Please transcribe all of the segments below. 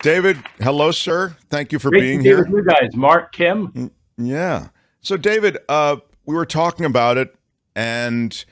David, hello, sir. Thank you for Great being to be here. with you guys, Mark, Kim. Yeah. So, David, we were talking about it, and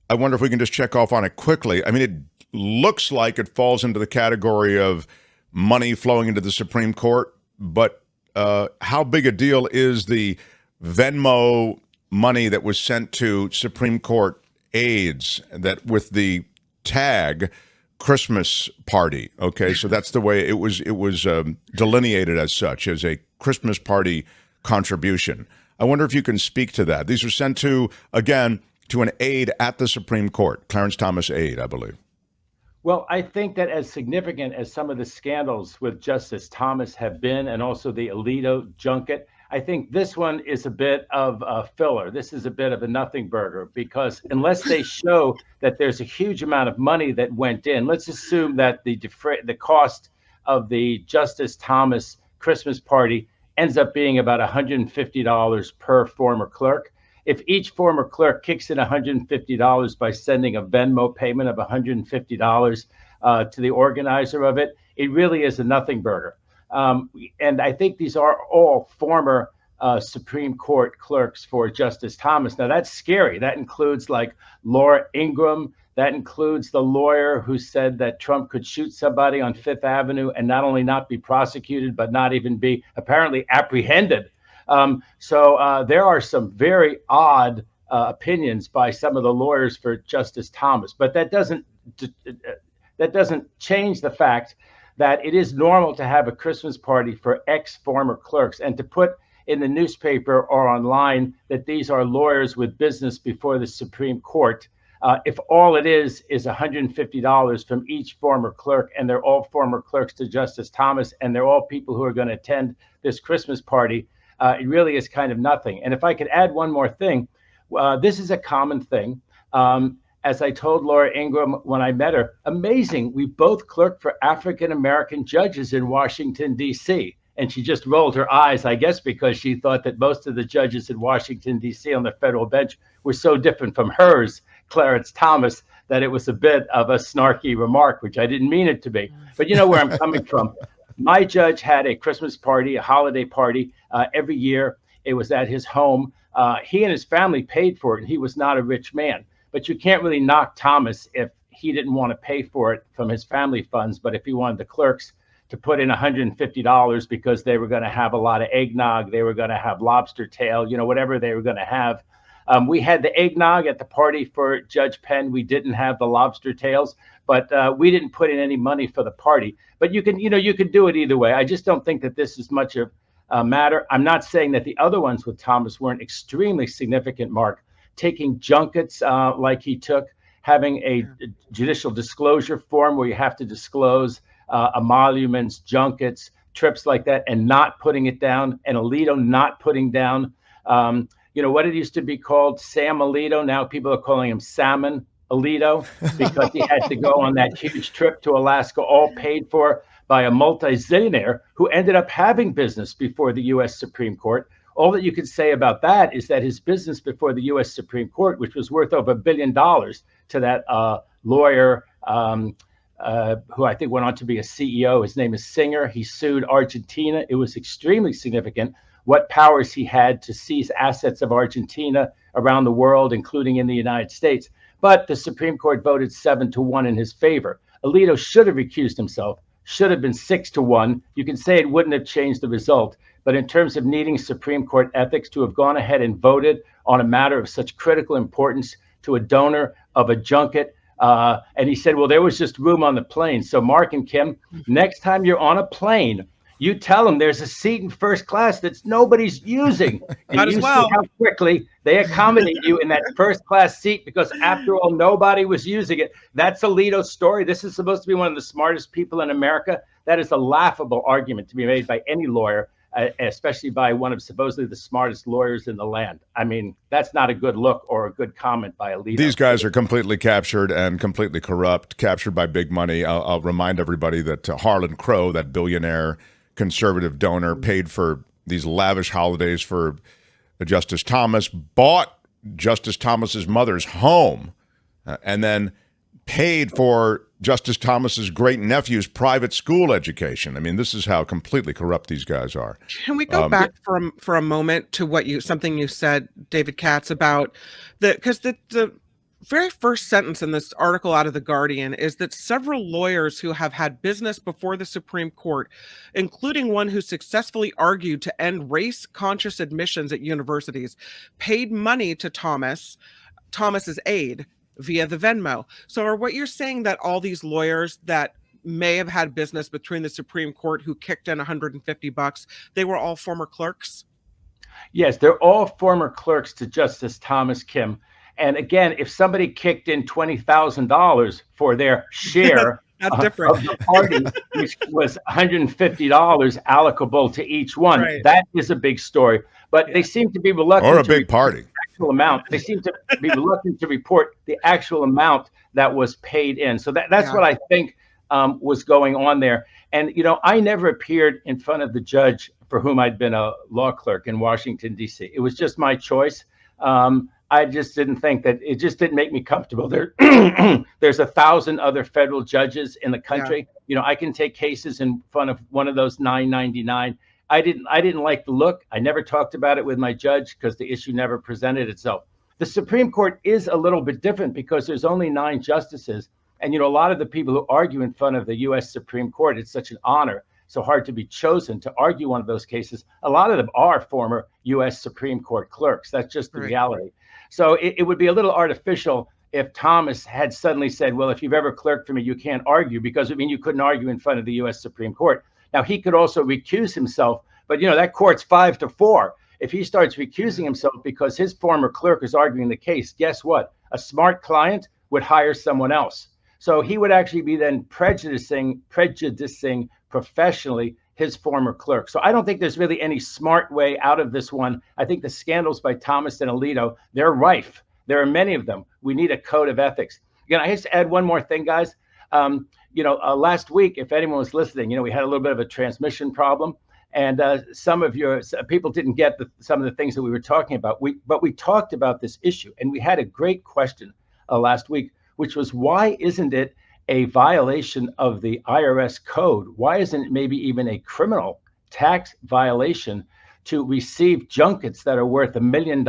I wonder if we can just check off on it quickly. I mean, it looks like it falls into the category of money flowing into the Supreme Court, but how big a deal is the Venmo money that was sent to Supreme Court aides that with the tag Christmas party? Okay, so that's the way it was delineated as such, as a Christmas party contribution. I wonder if you can speak to that. These were sent to, again, to an aide at the Supreme Court, Clarence Thomas aide, I believe. Well, I think that as significant as some of the scandals with Justice Thomas have been, and also the Alito junket, I think this one is a bit of a filler. This is a bit of a nothing burger, because unless they show that there's a huge amount of money that went in, let's assume that the cost of the Justice Thomas Christmas party ends up being about $150 per former clerk. If each former clerk kicks in $150 by sending a Venmo payment of $150 to the organizer of it, it really is a nothing burger. And I think these are all former Supreme Court clerks for Justice Thomas. Now, that's scary. That includes like Laura Ingraham. That includes the lawyer who said that Trump could shoot somebody on Fifth Avenue and not only not be prosecuted, but not even be apparently apprehended. So there are some very odd opinions by some of the lawyers for Justice Thomas, but that doesn't change the fact that it is normal to have a Christmas party for ex-former clerks, and to put in the newspaper or online that these are lawyers with business before the Supreme Court. If all it is $150 from each former clerk, and they're all former clerks to Justice Thomas, and they're all people who are going to attend this Christmas party, it really is kind of nothing. And if I could add one more thing, this is a common thing. As I told Laura Ingraham when I met her, amazing, we both clerked for African-American judges in Washington, D.C. And she just rolled her eyes, I guess, because she thought that most of the judges in Washington, D.C. on the federal bench were so different from hers, Clarence Thomas, that it was a bit of a snarky remark, which I didn't mean it to be. But you know where I'm coming from. My judge had a Christmas party, a holiday party every year. It was at his home. He and his family paid for it, and he was not a rich man. But you can't really knock Thomas if he didn't want to pay for it from his family funds. But if he wanted the clerks to put in $150 because they were going to have a lot of eggnog, they were going to have lobster tail, whatever they were going to have. We had the eggnog at the party for Judge Penn. We didn't have the lobster tails, but we didn't put in any money for the party. But you can do it either way. I just don't think that this is much of a matter. I'm not saying that the other ones with Thomas weren't extremely significant, Mark. Taking junkets like he took, having a judicial disclosure form where you have to disclose emoluments, junkets, trips like that, and not putting it down, and Alito not putting down, what it used to be called, Sam Alito. Now people are calling him Salmon Alito because he had to go on that huge trip to Alaska, all paid for by a multi-zillionaire who ended up having business before the U.S. Supreme Court. All that you could say about that is that his business before the U.S. Supreme Court, which was worth over $1 billion to that lawyer who I think went on to be a CEO, his name is Singer. He sued Argentina. It was extremely significant what powers he had to seize assets of Argentina around the world, including in the United States. But the Supreme Court voted 7-1 in his favor. Alito should have recused himself, should have been 6-1. You can say it wouldn't have changed the result. But in terms of needing Supreme Court ethics to have gone ahead and voted on a matter of such critical importance to a donor of a junket, and he said, well, there was just room on the plane. So Mark and Kim, next time you're on a plane, you tell them there's a seat in first class that nobody's using. And you see how quickly they accommodate you in that first class seat, because after all, nobody was using it. That's Alito's story. This is supposed to be one of the smartest people in America. That is a laughable argument to be made by any lawyer, especially by one of supposedly the smartest lawyers in the land. I mean, that's not a good look or a good comment by Alito. These guys are completely captured and completely corrupt, captured by big money. I'll remind everybody that Harlan Crow, that billionaire conservative donor, paid for these lavish holidays for Justice Thomas, bought Justice Thomas's mother's home, and then paid for Justice Thomas's great nephew's private school education. I mean, this is how completely corrupt these guys are. Can we go back for a moment to something you said, David Katz, about because the very first sentence in this article out of The Guardian is that several lawyers who have had business before the Supreme Court, including one who successfully argued to end race-conscious admissions at universities, paid money to Thomas's aide via the Venmo. So are what you're saying that all these lawyers that may have had business between the Supreme Court who kicked in $150, they were all former clerks? Yes, they're all former clerks to Justice Thomas, Kim. And again, if somebody kicked in $20,000 for their share That's different. of the party, which was $150 allocable to each one, Right. that is a big story. But they seem to be reluctant. Or a big party. Actual amount. They seem to be reluctant to report the actual amount that was paid in. So that's what I think was going on there. And, you know, I never appeared in front of the judge for whom I'd been a law clerk in Washington, D.C. It was just my choice. I just didn't think that it just didn't make me comfortable. There's 1,000 other federal judges in the country. Yeah. You know, I can take cases in front of one of those 999. I didn't like the look. I never talked about it with my judge because the issue never presented itself. The Supreme Court is a little bit different because there's only 9 justices. And, you know, a lot of the people who argue in front of the U.S. Supreme Court, it's such an honor, so hard to be chosen to argue one of those cases. A lot of them are former U.S. Supreme Court clerks. That's just the reality. So it would be a little artificial if Thomas had suddenly said, well, if you've ever clerked for me, you can't argue, because I mean, you couldn't argue in front of the U.S. Supreme Court. Now, he could also recuse himself, but, you know, that court's 5-4. If he starts recusing himself because his former clerk is arguing the case, guess what? A smart client would hire someone else. So he would actually be then prejudicing professionally his former clerk. So I don't think there's really any smart way out of this one. I think the scandals by Thomas and Alito, they're rife. There are many of them. We need a code of ethics. Again, I have to add one more thing, guys. Last week, if anyone was listening, you know, we had a little bit of a transmission problem. And some of your people didn't get some of the things that we were talking about. But we talked about this issue, and we had a great question last week, which was, why isn't it a violation of the IRS code? Why isn't it maybe even a criminal tax violation to receive junkets that are worth $1 million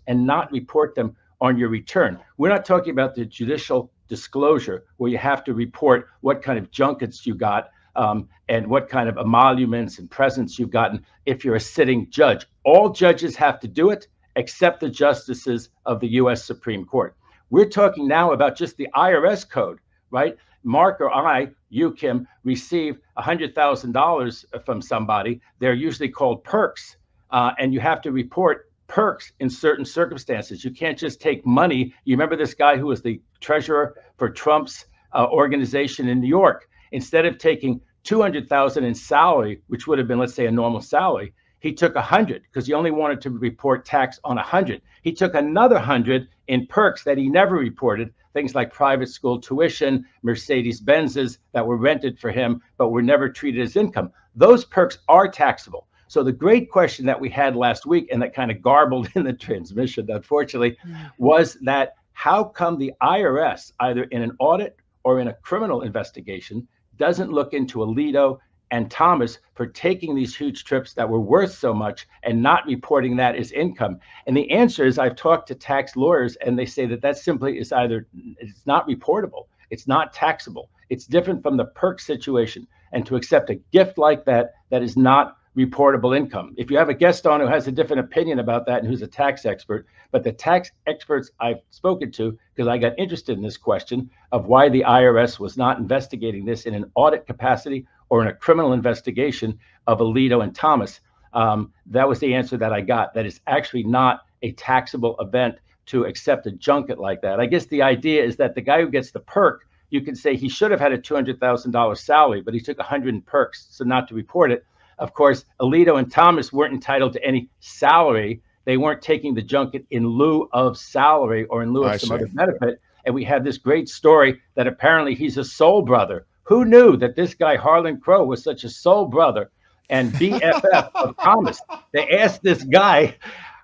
and not report them on your return? We're not talking about the judicial disclosure where you have to report what kind of junkets you got and what kind of emoluments and presents you've gotten if you're a sitting judge. All judges have to do it except the justices of the U.S. Supreme Court. We're talking now about just the IRS code, right? Mark or I, you, Kim, receive $100,000 from somebody. They're usually called perks, and you have to report perks in certain circumstances. You can't just take money. You remember this guy who was the treasurer for Trump's organization in New York? Instead of taking $200,000 in salary, which would have been, let's say, a normal salary, he took 100 because he only wanted to report tax on 100. He took another 100 in perks that he never reported, things like private school tuition, Mercedes-Benzes that were rented for him, but were never treated as income. Those perks are taxable. So the great question that we had last week, and that kind of garbled in the transmission, unfortunately, was that how come the IRS, either in an audit or in a criminal investigation, doesn't look into Alito and Thomas for taking these huge trips that were worth so much and not reporting that as income? And the answer is, I've talked to tax lawyers, and they say that simply is either it's not reportable, it's not taxable. It's different from the perk situation. And to accept a gift like that, that is not reportable income. If you have a guest on who has a different opinion about that and who's a tax expert, but the tax experts I've spoken to, because I got interested in this question of why the IRS was not investigating this in an audit capacity or in a criminal investigation of Alito and Thomas, that was the answer that I got, that it's actually not a taxable event to accept a junket like that. I guess the idea is that the guy who gets the perk, you can say he should have had a $200,000 salary, but he took 100 in perks, so not to report it. Of course, Alito and Thomas weren't entitled to any salary. They weren't taking the junket in lieu of salary or in lieu of some other benefit. And we have this great story that apparently he's a soul brother. Who knew that this guy, Harlan Crow, was such a soul brother and BFF of Thomas? They asked this guy,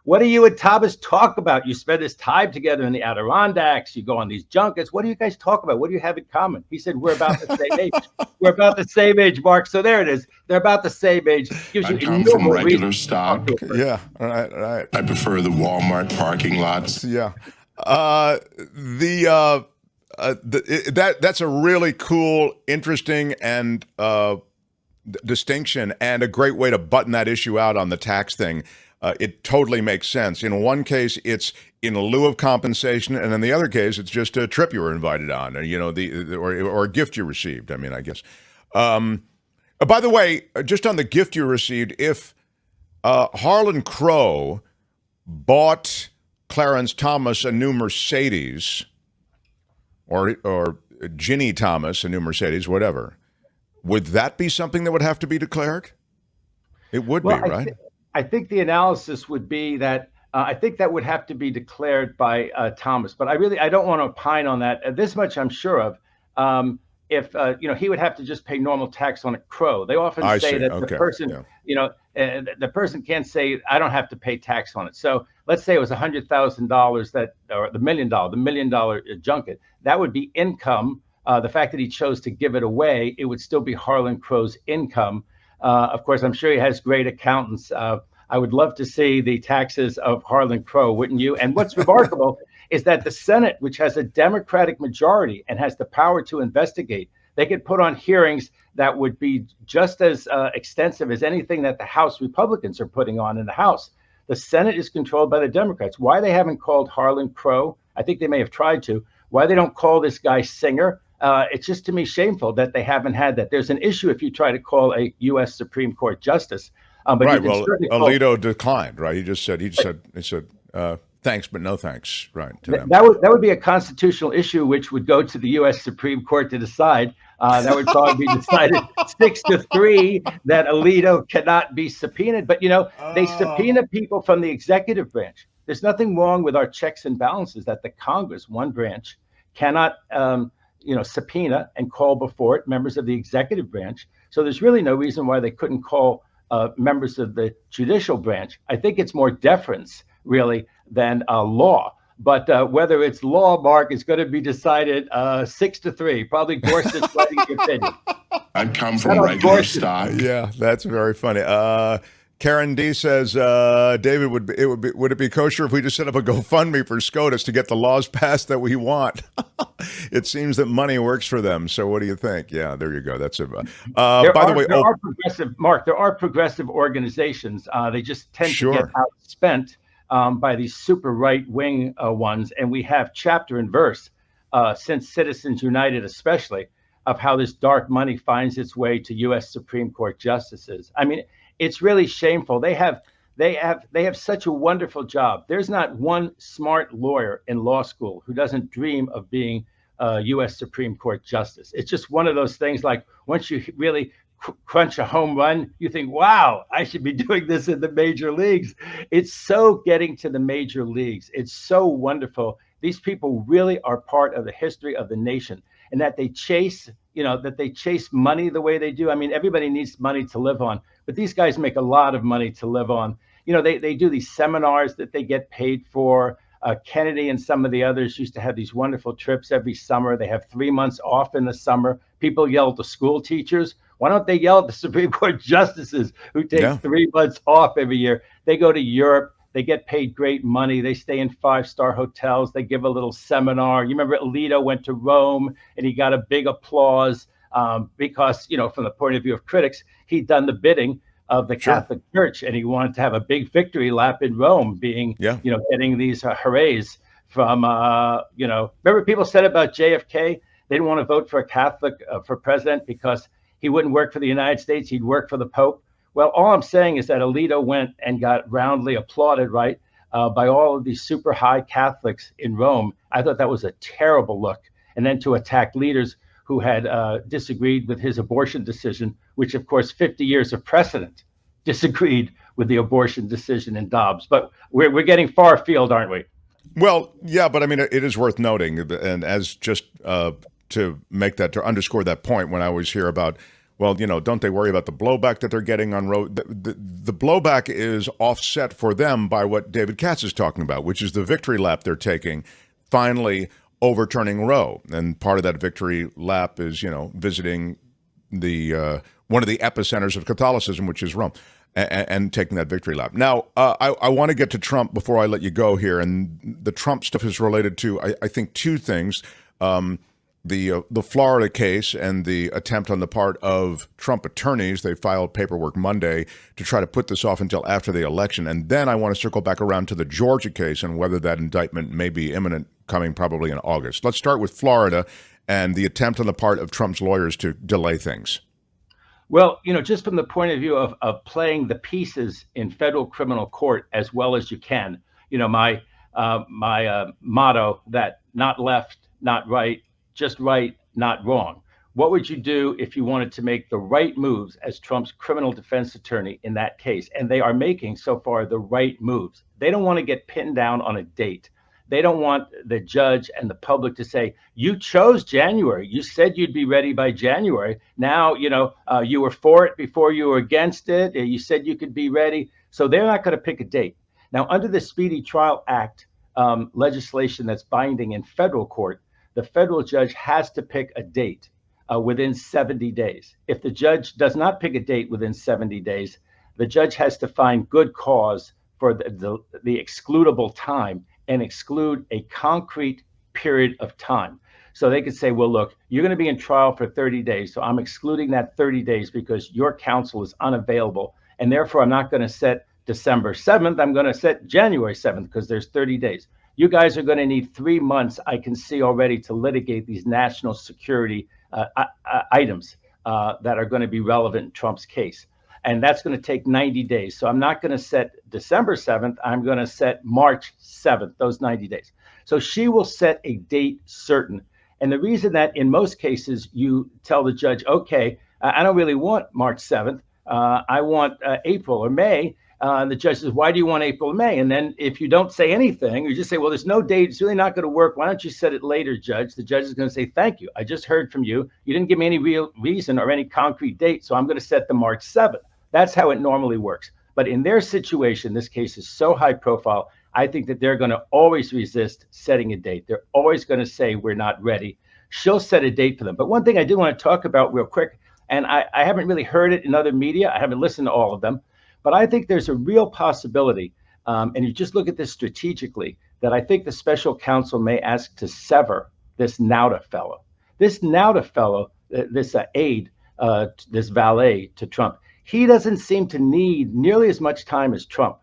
What do you and Thomas talk about? You spend this time together in the Adirondacks. You go on these junkets. What do you guys talk about? What do you have in common? He said, we're about the same age. We're about the same age, Mark. So there it is. They're about the same age. Gives you I come from regular reasons stock. Yeah, right. I prefer the Walmart parking lots. Yeah. That's a really cool, interesting, and distinction, and a great way to button that issue out on the tax thing. It totally makes sense. In one case, it's in lieu of compensation, and in the other case, it's just a trip you were invited on, or a gift you received. I mean, I guess. By the way, just on the gift you received, if Harlan Crow bought Clarence Thomas a new Mercedes, or Ginny Thomas a new Mercedes, whatever, would that be something that would have to be declared? It would be, right? I think the analysis would be that I think that would have to be declared by Thomas, but I don't want to opine on that. This much I'm sure of. If he would have to just pay normal tax on a Crow. They often say that the person, the person can't say I don't have to pay tax on it. So let's say it was $100,000 or the $1 million junket. That would be income. The fact that he chose to give it away, it would still be Harlan Crow's income. Of course, I'm sure he has great accountants. I would love to see the taxes of Harlan Crow, wouldn't you? And what's remarkable is that the Senate, which has a Democratic majority and has the power to investigate, they could put on hearings that would be just as extensive as anything that the House Republicans are putting on in the House. The Senate is controlled by the Democrats. Why they haven't called Harlan Crow, I think they may have tried to. Why they don't call this guy Singer, it's just to me shameful that they haven't had that. There's an issue if you try to call a U.S. Supreme Court justice. But right. Well, Alito declined. Right. He said thanks, but no thanks. Right. To them. That would be a constitutional issue, which would go to the U.S. Supreme Court to decide. That would probably be decided 6-3 that Alito cannot be subpoenaed. But they subpoena people from the executive branch. There's nothing wrong with our checks and balances that the Congress, one branch, cannot subpoena and call before it members of the executive branch. So there's really no reason why they couldn't call members of the judicial branch. I think it's more deference, really, than law. But whether it's law, Mark, is going to be decided 6-3. Probably Gorsuch writing the opinion. I come from regular stock. Yeah, that's very funny. Karen D says, David, would it be kosher if we just set up a GoFundMe for SCOTUS to get the laws passed that we want? It seems that money works for them. So what do you think? Yeah, there you go. That's it. By the way, there are progressive organizations. They just tend to get outspent by these super right-wing ones. And we have chapter and verse since Citizens United, especially, of how this dark money finds its way to U.S. Supreme Court justices. I mean, it's really shameful. They have such a wonderful job. There's not one smart lawyer in law school who doesn't dream of being a U.S. Supreme Court justice. It's just one of those things, like once you really crunch a home run, you think, wow, I should be doing this in the major leagues. It's so getting to the major leagues. It's so wonderful. These people really are part of the history of the nation, and that they chase money the way they do. I mean, everybody needs money to live on, but these guys make a lot of money to live on. They do these seminars that they get paid for. Kennedy and some of the others used to have these wonderful trips every summer. They have 3 months off in the summer. People yell at the school teachers. Why don't they yell at the Supreme Court justices who take 3 months off every year? They go to Europe. They get paid great money. They stay in 5-star hotels. They give a little seminar. You remember Alito went to Rome and he got a big applause because, from the point of view of critics, he'd done the bidding of the Catholic Church, and he wanted to have a big victory lap in Rome, being, getting these hoorays from, remember people said about JFK, they didn't want to vote for a Catholic for president because he wouldn't work for the United States. He'd work for the Pope. Well, all I'm saying is that Alito went and got roundly applauded, right, by all of these super high Catholics in Rome. I thought that was a terrible look. And then to attack leaders who had disagreed with his abortion decision, which, of course, 50 years of precedent disagreed with the abortion decision in Dobbs. But we're getting far afield, aren't we? Well, yeah, but I mean, it is worth noting, and as just to underscore that point, when I always hear about well, don't they worry about the blowback that they're getting on Roe? The blowback is offset for them by what David Katz is talking about, which is the victory lap they're taking, finally overturning Roe. And part of that victory lap is, visiting the one of the epicenters of Catholicism, which is Rome, and taking that victory lap. Now, I want to get to Trump before I let you go here. And the Trump stuff is related to, I think, two things. The Florida case and the attempt on the part of Trump attorneys. They filed paperwork Monday to try to put this off until after the election. And then I want to circle back around to the Georgia case and whether that indictment may be imminent, coming probably in August. Let's start with Florida and the attempt on the part of Trump's lawyers to delay things. Well, just from the point of view of playing the pieces in federal criminal court as well as you can, my motto that not left, not right, just right, not wrong. What would you do if you wanted to make the right moves as Trump's criminal defense attorney in that case? And they are making so far the right moves. They don't want to get pinned down on a date. They don't want the judge and the public to say, you chose January. You said you'd be ready by January. Now, you were for it before you were against it. You said you could be ready. So they're not going to pick a date. Now, under the Speedy Trial Act legislation that's binding in federal court, the federal judge has to pick a date within 70 days. If the judge does not pick a date within 70 days, the judge has to find good cause for the excludable time and exclude a concrete period of time. So they could say, well, look, you're going to be in trial for 30 days. So I'm excluding that 30 days because your counsel is unavailable. And therefore, I'm not going to set December 7th. I'm going to set January 7th because there's 30 days. You guys are going to need 3 months, I can see already, to litigate these national security items that are going to be relevant in Trump's case. And that's going to take 90 days. So I'm not going to set December 7th. I'm going to set March 7th, those 90 days. So she will set a date certain. And the reason that in most cases you tell the judge, okay, I don't really want March 7th. I want April or May. The judge says, why do you want April or May? And then if you don't say anything, you just say, well, there's no date. It's really not going to work. Why don't you set it later, judge? The judge is going to say, thank you. I just heard from you. You didn't give me any real reason or any concrete date. So I'm going to set the March 7th. That's how it normally works. But in their situation, this case is so high profile, I think that they're going to always resist setting a date. They're always going to say, we're not ready. She'll set a date for them. But one thing I do want to talk about real quick, and I haven't really heard it in other media. I haven't listened to all of them. But I think there's a real possibility, and you just look at this strategically, that I think the special counsel may ask to sever this Nauta fellow. This Nauta fellow, this aide, this valet to Trump, he doesn't seem to need nearly as much time as Trump.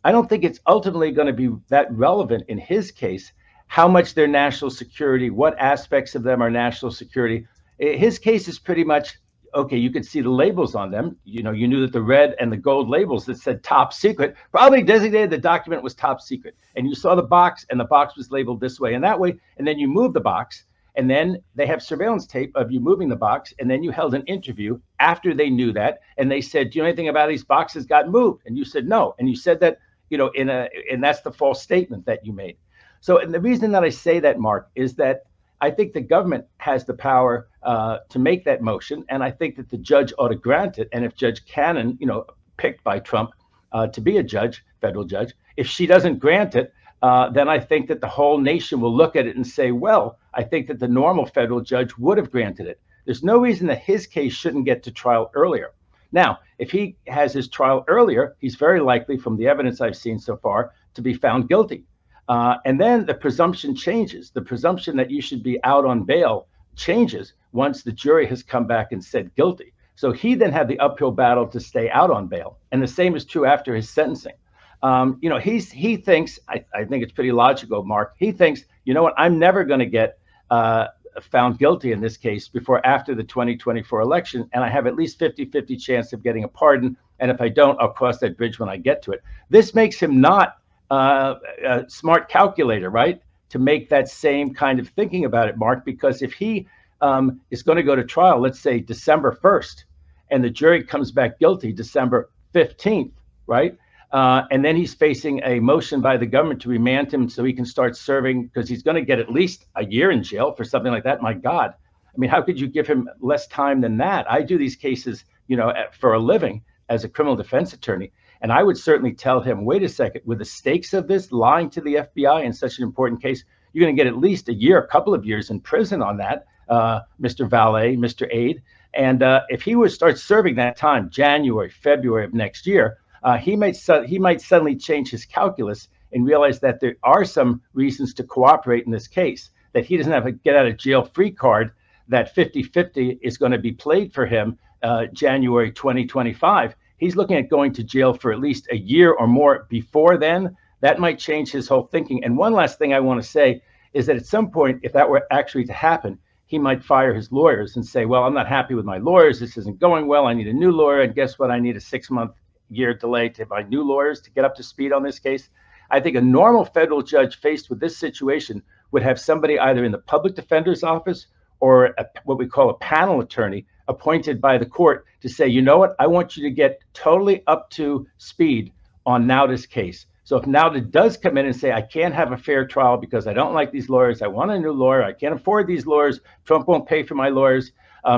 I don't think it's ultimately going to be that relevant in his case, how much they're national security, what aspects of them are national security. His case is pretty much, okay, you could see the labels on them. You knew that the red and the gold labels that said top secret probably designated the document was top secret. And you saw the box and the box was labeled this way and that way. And then you move the box and then they have surveillance tape of you moving the box. And then you held an interview after they knew that. And they said, do you know anything about these boxes got moved? And you said, no. And you said that, and that's the false statement that you made. So, and the reason that I say that, Mark, is that I think the government has the power to make that motion, and I think that the judge ought to grant it. And if Judge Cannon, picked by Trump to be a judge, federal judge, if she doesn't grant it, then I think that the whole nation will look at it and say, well, I think that the normal federal judge would have granted it. There's no reason that his case shouldn't get to trial earlier. Now, if he has his trial earlier, he's very likely, from the evidence I've seen so far, to be found guilty. And then the presumption changes. The presumption that you should be out on bail changes once the jury has come back and said guilty. So he then had the uphill battle to stay out on bail. And the same is true after his sentencing. He thinks, I think it's pretty logical, Mark, he thinks, you know what, I'm never going to get found guilty in this case before after the 2024 election. And I have at least 50-50 chance of getting a pardon. And if I don't, I'll cross that bridge when I get to it. This makes him not a smart calculator, right? To make that same kind of thinking about it, Mark, because if he is going to go to trial, let's say December 1st, and the jury comes back guilty December 15th, right? And then he's facing a motion by the government to remand him so he can start serving, because he's going to get at least a year in jail for something like that. My God. I I mean, how could you give him less time than that? I do these cases, for a living as a criminal defense attorney. And I would certainly tell him, wait a second, with the stakes of this, lying to the FBI in such an important case, you're going to get at least a year, a couple of years in prison on that, Mr. Valet, Mr. Aide. And if he would start serving that time, January, February of next year, he might suddenly change his calculus and realize that there are some reasons to cooperate in this case, that he doesn't have a get out of jail free card, that 50-50 is going to be played for him January 2025. He's looking at going to jail for at least a year or more before then. That might change his whole thinking. And one last thing I want to say is that at some point, if that were actually to happen, he might fire his lawyers and say, well, I'm not happy with my lawyers. This isn't going well. I need a new lawyer. And guess what? I need a 6-month year delay to my new lawyers to get up to speed on this case. I think a normal federal judge faced with this situation would have somebody either in the public defender's office or what we call a panel attorney appointed by the court to say, you know what, I want you to get totally up to speed on Nauda's case. So if Nauda does come in and say, I can't have a fair trial because I don't like these lawyers, I want a new lawyer, I can't afford these lawyers, Trump won't pay for my lawyers,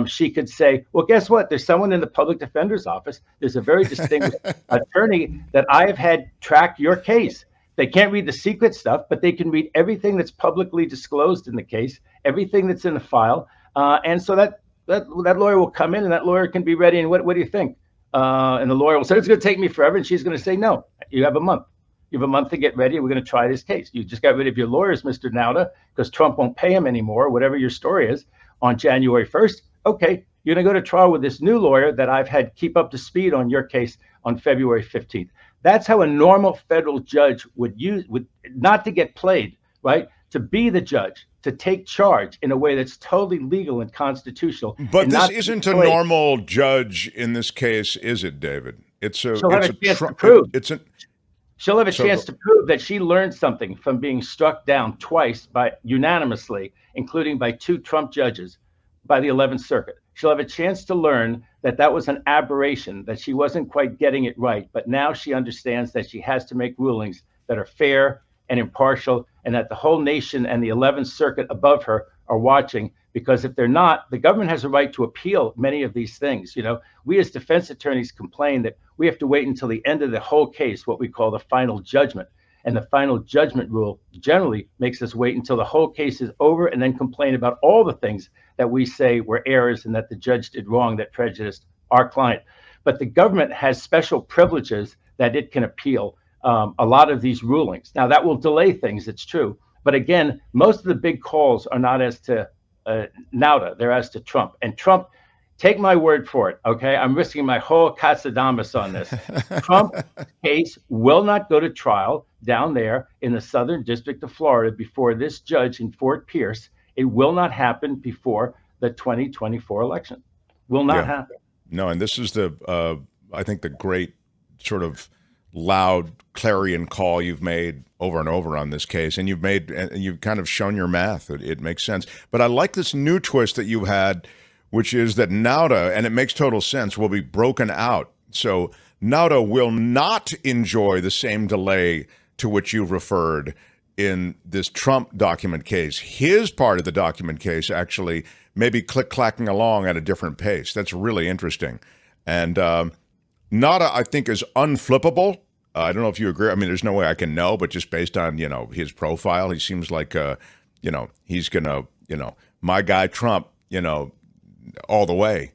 she could say, well, guess what? There's someone in the public defender's office. There's a very distinguished attorney that I have had track your case. They can't read the secret stuff, but they can read everything that's publicly disclosed in the case, everything that's in the file. And so that lawyer will come in and that lawyer can be ready. And what do you think? And the lawyer will say, it's going to take me forever. And she's going to say, no, you have a month. You have a month to get ready. We're going to try this case. You just got rid of your lawyers, Mr. Nauda, because Trump won't pay him anymore, whatever your story is, on January 1st. Okay, you're going to go to trial with this new lawyer that I've had keep up to speed on your case on February 15th. That's how a normal federal judge would not to get played, right? To be the judge, to take charge in a way that's totally legal and constitutional. But this isn't a normal judge in this case, is it, David? She'll have a chance to prove that she learned something from being struck down twice unanimously, including by 2 Trump judges by the 11th Circuit. She'll have a chance to learn that that was an aberration, that she wasn't quite getting it right. But now she understands that she has to make rulings that are fair and impartial, and that the whole nation and the 11th Circuit above her are watching, because if they're not, the government has a right to appeal many of these things. We as defense attorneys complain that we have to wait until the end of the whole case, what we call the final judgment. And the final judgment rule generally makes us wait until the whole case is over and then complain about all the things that we say were errors and that the judge did wrong that prejudiced our client. But the government has special privileges that it can appeal a lot of these rulings. Now, that will delay things, it's true. But again, most of the big calls are not as to Nauda, they're as to Trump. And Trump, take my word for it, okay? I'm risking my whole Katz on this. Trump's case will not go to trial down there in the Southern District of Florida before this judge in Fort Pierce. It will not happen before the 2024 election. Will not happen. No, and this is I think the great sort of loud clarion call you've made over and over on this case, and you've kind of shown your math. It makes sense. But I like this new twist that you had, which is that Nauda, and it makes total sense, will be broken out. So Nauda will not enjoy the same delay to which you referred in this Trump document case. His part of the document case actually may be click-clacking along at a different pace. That's really interesting. And Nauda, I think, is unflippable. I don't know if you agree. I mean, there's no way I can know, but just based on, his profile, he seems like, he's going to, my guy Trump, all the way.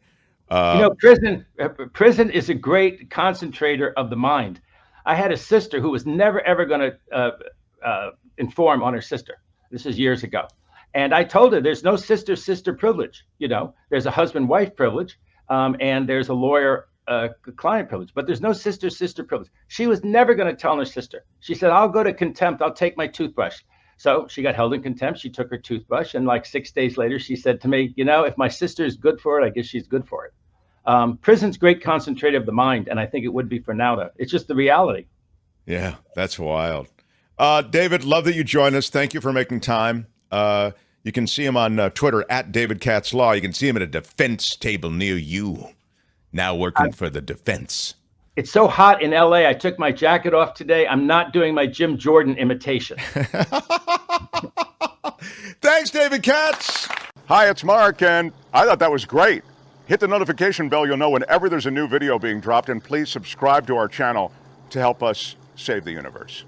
Prison is a great concentrator of the mind. I had a sister who was never, ever going to inform on her sister. This is years ago. And I told her there's no sister-sister privilege. There's a husband-wife privilege, and there's a lawyer-client privilege, but there's no sister-sister privilege. She was never going to tell her sister. She said, I'll go to contempt. I'll take my toothbrush. So she got held in contempt. She took her toothbrush. And like 6 days later, she said to me, if my sister is good for it, I guess she's good for it. Prison's great concentrator of the mind, and I think it would be for Nauda. It's just the reality. Yeah, that's wild. David, love that you joined us. Thank you for making time. You can see him on Twitter at David Katz Law. You can see him at a defense table near you, now working for the defense. It's so hot in LA. I took my jacket off today. I'm not doing my Jim Jordan imitation. Thanks, David Katz. Hi, it's Mark, and I thought that was great. Hit the notification bell. You'll know whenever there's a new video being dropped, and please subscribe to our channel to help us save the universe.